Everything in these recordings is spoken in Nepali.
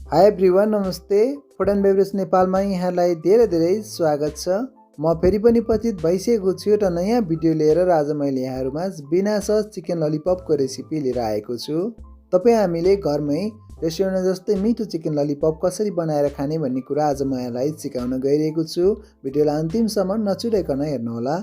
हाई एभ्रिवान, नमस्ते। फुड एन्ड बेभरेज नेपालमा यहाँलाई धेरै स्वागत छ। म फेरि पनि उपस्थित भइसकेको छु एउटा नयाँ भिडियो लिएर र आज मैले यहाँहरूमा बिना सस चिकन ललिपपको रेसिपी लिएर आएको छु। तपाईँ हामीले घरमै रेस्टुरेन्ट जस्तै मिठो चिकन ललिपप कसरी बनाएर खाने भन्ने कुरा आज म यहाँलाई सिकाउन गइरहेको छु। भिडियोलाई अन्तिमसम्म नछुटाइकन हेर्नुहोला।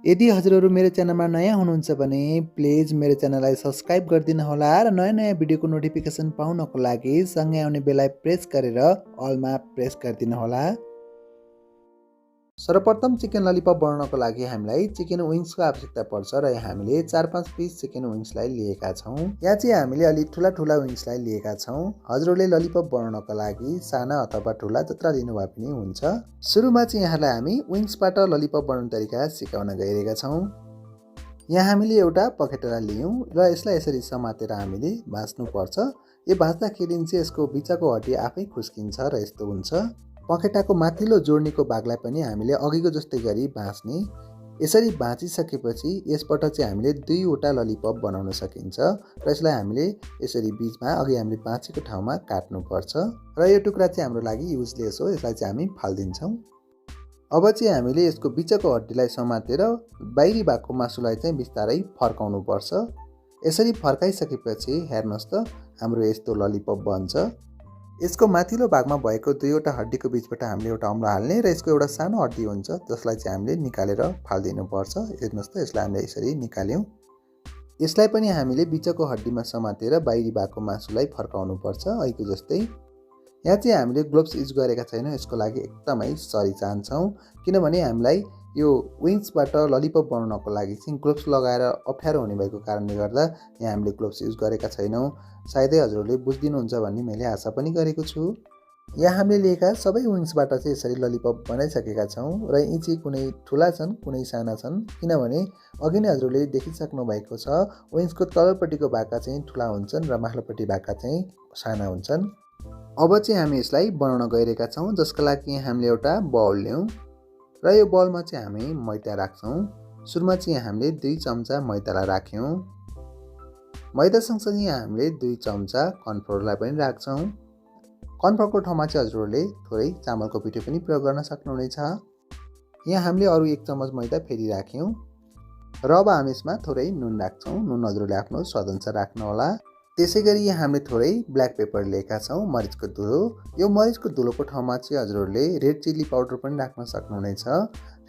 यदि हजुरहरू मेरो च्यानलमा नयाँ हुनुहुन्छ भने प्लिज मेरो च्यानललाई सब्सक्राइब गरिदिनु होला र नयाँ भिडियोको नोटिफिकेसन पाउनको लागि सँगै आउने बेललाई प्रेस गरेर अलमा प्रेस गरिदिनु होला। सर्वप्रथम चिकन ललिपप बनाउनको लागि हामीलाई चिकन विङ्सको आवश्यकता पर्छ र यहाँ हामीले 4-5 पिस चिकन विङ्सलाई लिएका छौँ। यहाँ चाहिँ हामीले अलिक ठुला विङ्सलाई लिएका छौँ। हजुरहरूले ललिपप बनाउनको लागि साना अथवा ठुला जत्रा लिनु भए पनि हुन्छ। सुरुमा चाहिँ यहाँलाई हामी विङ्सबाट ललिपप बनाउने तरिका सिकाउन गइरहेका छौँ। यहाँ हामीले एउटा पखेटा लियौँ र यसलाई यसरी समातेर हामीले भाँच्नुपर्छ। यो भाँच्दाखेरि चाहिँ यसको बिचको हड्डी आफै खुस्किन्छ र यस्तो हुन्छ। पखेटाको माथिल्लो जोड्नीको भागलाई पनि हामीले अघिको जस्तै गरी भाँच्ने। यसरी भाँचिसकेपछि यसबाट चाहिँ हामीले 2वटा ललिपप बनाउन सकिन्छ र यसलाई हामीले यसरी बिचमा अघि हामीले भाँचेको ठाउँमा काट्नुपर्छ र यो टुक्रा चाहिँ हाम्रो लागि युजलेस हो। यसलाई चाहिँ हामी फाल्दिन्छौँ। अब चाहिँ हामीले यसको बिचको हड्डीलाई समातेर बाहिरी भागको मासुलाई चाहिँ बिस्तारै फर्काउनुपर्छ। यसरी फर्काइसकेपछि हेर्नुहोस् त हाम्रो यस्तो ललिपप बन्छ। यसको माथिल्लो भागमा भएको 2वटा हड्डीको बिचबाट हामीले एउटा अम्लो हाल्ने र यसको एउटा सानो हड्डी हुन्छ जसलाई चाहिँ हामीले निकालेर फालिदिनुपर्छ। हेर्नुहोस् त यसलाई हामीले यसरी निकाल्यौँ। यसलाई पनि हामीले बिचको हड्डीमा समातेर बाहिरी भागको मासुलाई फर्काउनुपर्छ अहिलेको जस्तै। यहाँ चाहिँ हामीले ग्लोभ्स युज गरेका छैनौँ। यसको लागि एकदमै सरी चाहन्छौँ किनभने हामीलाई यो विङ्सबाट ललिपप बनाउनको लागि चाहिँ ग्लोभ्स लगाएर अप्ठ्यारो हुने भएको कारणले गर्दा यहाँ हामीले ग्लोभ्स युज गरेका छैनौँ। सायदै हजुरहरूले बुझिदिनुहुन्छ भन्ने मैले आशा पनि गरेको छु। यहाँ हामीले लिएका सबै विङ्सबाट चाहिँ यसरी ललिपप बनाइसकेका छौँ र यी चाहिँ कुनै ठुला छन् कुनै साना छन् किनभने अघि नै हजुरहरूले देखिसक्नु भएको छ विङ्सको तलपट्टिको भागका चाहिँ ठुला हुन्छन् र माथिल्लोपट्टि भागका चाहिँ साना हुन्छन्। अब चाहिँ हामी यसलाई बनाउन गइरहेका छौँ जसका लागि हामीले एउटा बाउल ल्याउँ र यो बाउलमा चाहिँ हामी मैदा राख्छौँ। सुरुमा चाहिँ हामीले 2 चम्चा मैदालाई राख्यौँ। मैदा सँगसँगै हामीले 2 चम्चा कर्नफ्लोरलाई पनि राख्छौँ। कर्नफ्लोरको ठाउँमा चाहिँ हजुरहरूले थोरै चामलको पिठो पनि प्रयोग गर्न सक्नुहुनेछ। यहाँ हामीले अरू 1 चम्च मैदा फेरि राख्यौँ र अब हामी यसमा थोरै नुन राख्छौँ। नुन हजुरहरूले आफ्नो स्वादअनुसार राख्नुहोला। त्यसै गरी यहाँ हामीले थोरै ब्ल्याक पेपर लिएका छौँ, मरिचको धुलो। यो मरिचको धुलोको ठाउँमा चाहिँ हजुरहरूले रेड चिल्ली पाउडर पनि राख्न सक्नुहुनेछ।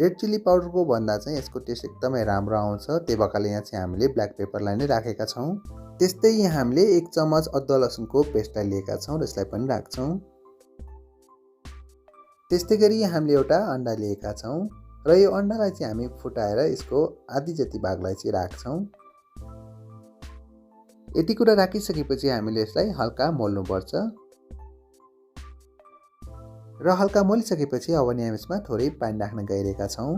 रेड चिल्ली पाउडरको भन्दा चाहिँ यसको टेस्ट एकदमै राम्रो आउँछ। त्यही भएकाले यहाँ चाहिँ हामीले ब्ल्याक पेपरलाई नै राखेका छौँ। त्यस्तै यहाँ हामीले 1 चम्च अदुवा लसुनको पेस्टलाई लिएका छौँ र यसलाई पनि राख्छौँ। त्यस्तै गरी यहाँ हामीले एउटा अन्डा लिएका छौँ र यो अन्डालाई चाहिँ हामी फुटाएर यसको आधी जति भागलाई चाहिँ राख्छौँ। यति कुरा राखिसकेपछि हामीले यसलाई हल्का मोल्नुपर्छ र हल्का मोलिसकेपछि अब नि हामी यसमा थोरै पानी राख्न गइरहेका छौँ।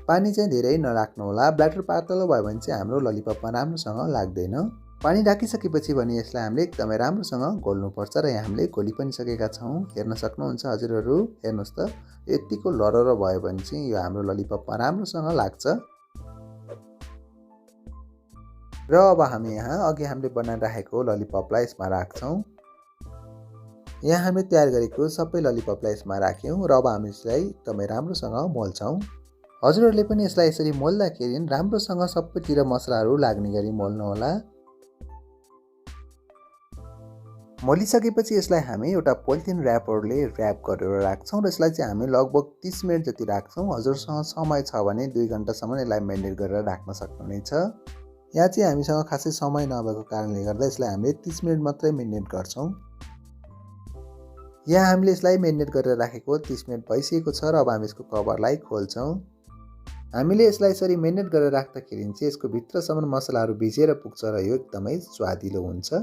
पानी चाहिँ धेरै नराख्नुहोला। ब्याटर पातलो भयो भने चाहिँ हाम्रो ललिपपमा राम्रोसँग लाग्दैन। पानी राखिसकेपछि भने यसलाई हामीले एकदमै राम्रोसँग घोल्नुपर्छ र यहाँ हामीले घोलि पनि सकेका छौँ। हेर्न सक्नुहुन्छ हजुरहरू। हेर्नुहोस् त यतिको लरर भयो भने चाहिँ यो हाम्रो ललिपपमा राम्रोसँग लाग्छ। र अब हामी यहाँ अघि हामीले बनाएर राखेको ललिपपलाई यसमा राख्छौँ। यहाँ हामीले तयार गरेको सबै ललिपपलाई यसमा राख्यौँ र अब हामी यसलाई एकदमै राम्रोसँग मोल्छौँ। हजुरहरूले पनि यसलाई यसरी मोल्दाखेरि राम्रोसँग सबैतिर मसलाहरू लाग्ने गरी मोल्नुहोला। मोलिसकेपछि यसलाई हामी एउटा पोलिथिन ऱ्यापरले ऱ्याप गरेर राख्छौँ र यसलाई चाहिँ हामी लगभग 30 मिनट जति राख्छौँ। हजुरसँग समय छ भने 2 घन्टासम्म यसलाई मेरिनेट गरेर राख्न सक्नुहुनेछ। यहाँ चाहिँ हामीसँग खासै समय नभएको कारणले गर्दा यसलाई हामीले 30 मिनट मात्रै मेरिनेट गर्छौँ। यहाँ हामीले यसलाई मेरिनेट गरेर राखेको 30 मिनट भइसकेको छ र अब हामी यसको कभरलाई खोल्छौँ। हामीले यसलाई यसरी मेरिनेट गरेर राख्दाखेरि चाहिँ यसको भित्रसम्म मसलाहरू भिजेर पुग्छ र यो एकदमै स्वादिलो हुन्छ।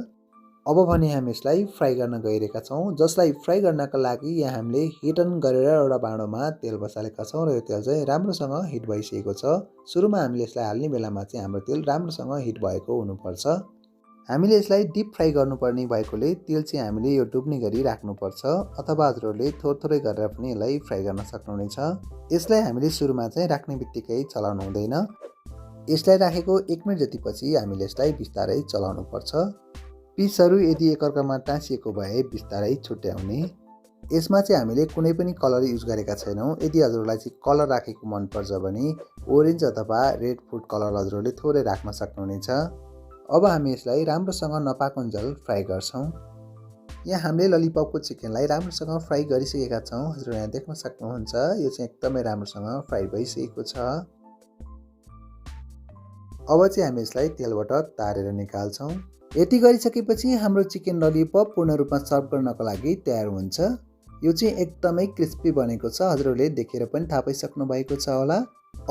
अब भने हामी यसलाई फ्राई गर्न गइरहेका छौँ जसलाई फ्राई गर्नका लागि यहाँ हामीले हिट अन गरेर एउटा भाँडोमा तेल बसालेका छौँ र यो तेल चाहिँ राम्रोसँग हिट भइसकेको छ। सुरुमा हामीले यसलाई हाल्ने बेलामा चाहिँ हाम्रो तेल राम्रोसँग हिट भएको हुनुपर्छ। हामीले यसलाई डिप फ्राई गर्नुपर्ने भएकोले तेल चाहिँ हामीले यो डुब्ने गरी राख्नुपर्छ अथवा हजुरहरूले थोरै गरेर पनि यसलाई फ्राई गर्न सक्नुहुनेछ। यसलाई हामीले सुरुमा चाहिँ राख्ने बित्तिकै चलाउनु हुँदैन। यसलाई राखेको 1 मिनट जति पछि हामीले यसलाई बिस्तारै चलाउनुपर्छ। पिसहरू यदि एकअर्कामा टाँसिएको भए बिस्तारै छुट्याउने। यसमा चाहिँ हामीले कुनै पनि कलर युज गरेका छैनौँ। यदि हजुरहरूलाई चाहिँ कलर राखेको मनपर्छ भने ओरेन्ज अथवा रेड फुड कलर हजुरहरूले थोरै राख्न सक्नुहुनेछ। अब हामी यसलाई राम्रोसँग नपाकुन्जेल फ्राई गर्छौँ। यहाँ हामीले ललिपपको चिकनलाई राम्रोसँग फ्राई गरिसकेका छौँ। हजुरले यहाँ देख्न सक्नुहुन्छ यो चाहिँ एकदमै राम्रोसँग फ्राई भइसकेको छ। अब चाहिँ हामी यसलाई तेलबाट तारेर निकाल्छौँ। यति गरिसकेपछि हाम्रो चिकन ललिपप पूर्ण रूपमा सर्भ गर्नको लागि तयार हुन्छ। यो चाहिँ एकदमै क्रिस्पी बनेको छ। हजुरहरूले देखेर पनि थाहा पाइसक्नु भएको छ होला।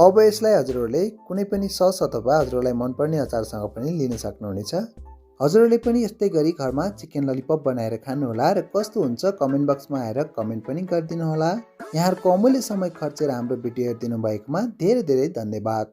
अब यसलाई हजुरहरूले कुनै पनि सस अथवा हजुरहरूलाई मनपर्ने अचारसँग पनि लिन सक्नुहुनेछ। हजुरहरूले पनि यस्तै गरी घरमा चिकन ललिपप बनाएर खानुहोला र कस्तो हुन्छ कमेन्ट बक्समा आएर कमेन्ट पनि गरिदिनु होला। यहाँहरूको अमूल्य समय खर्चेर हाम्रो भिडियो हेरिदिनु भएकोमा धेरै धेरै धन्यवाद।